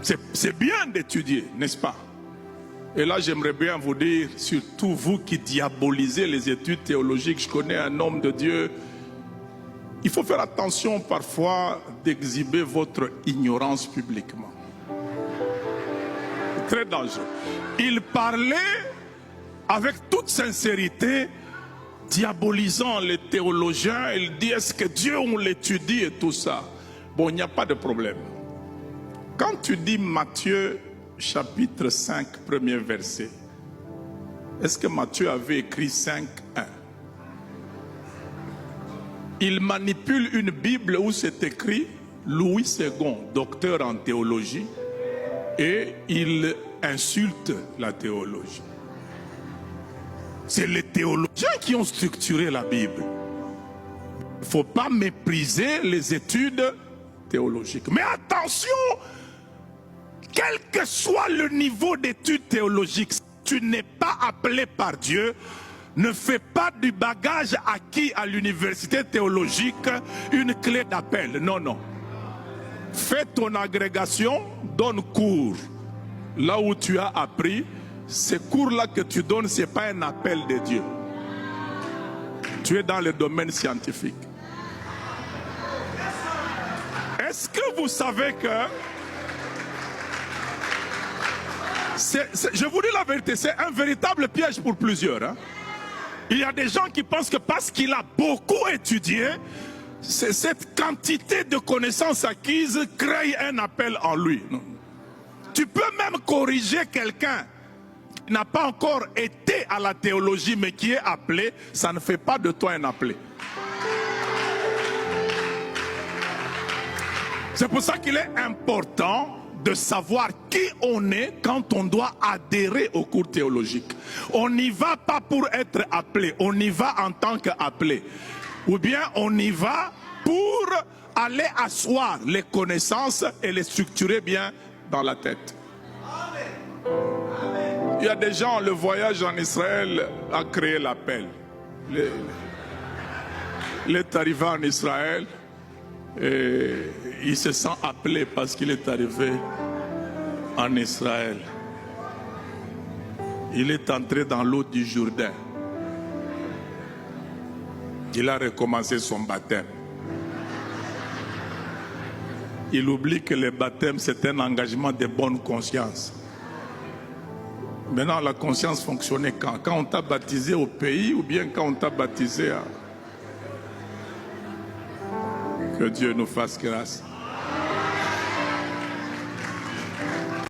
C'est bien d'étudier, n'est-ce pas? Et là, j'aimerais bien vous dire, surtout vous qui diabolisez les études théologiques, je connais un homme de Dieu, il faut faire attention parfois d'exhiber votre ignorance publiquement. C'est très dangereux. Il parlait avec toute sincérité, diabolisant les théologiens. Il dit, est-ce que Dieu, on l'étudie et tout ça? Bon, il n'y a pas de problème. Quand tu dis Matthieu chapitre 5, premier verset, est-ce que Matthieu avait écrit 5, 1? Il manipule une Bible où c'est écrit Louis II, docteur en théologie, et il insulte la théologie. C'est les théologiens qui ont structuré la Bible. Il ne faut pas mépriser les études théologiques. Mais attention, quel que soit le niveau d'études théologiques, si tu n'es pas appelé par Dieu, ne fais pas du bagage acquis à l'université théologique une clé d'appel. Non, non. Fais ton agrégation, donne cours. Là où tu as appris, ces cours-là que tu donnes, ce n'est pas un appel de Dieu. Tu es dans le domaine scientifique. Est-ce que vous savez que... je vous dis la vérité, c'est un véritable piège pour plusieurs. Hein? Il y a des gens qui pensent que parce qu'il a beaucoup étudié, cette quantité de connaissances acquises crée un appel en lui. Non. Tu peux même corriger quelqu'un qui n'a pas encore été à la théologie mais qui est appelé, ça ne fait pas de toi un appelé. C'est pour ça qu'il est important de savoir qui on est quand on doit adhérer au cours théologique. On n'y va pas pour être appelé, on y va en tant qu'appelé. Ou bien on y va pour aller asseoir les connaissances et les structurer bien dans la tête. Il y a des gens, le voyage en Israël a créé l'appel. Il est arrivé en Israël et il se sent appelé parce qu'il est arrivé en Israël. Il est entré dans l'eau du Jourdain. Il a recommencé son baptême. Il oublie que le baptême, c'est un engagement de bonne conscience. Maintenant, la conscience fonctionnait quand? Quand on t'a baptisé au pays ou bien quand on t'a baptisé à... Que Dieu nous fasse grâce.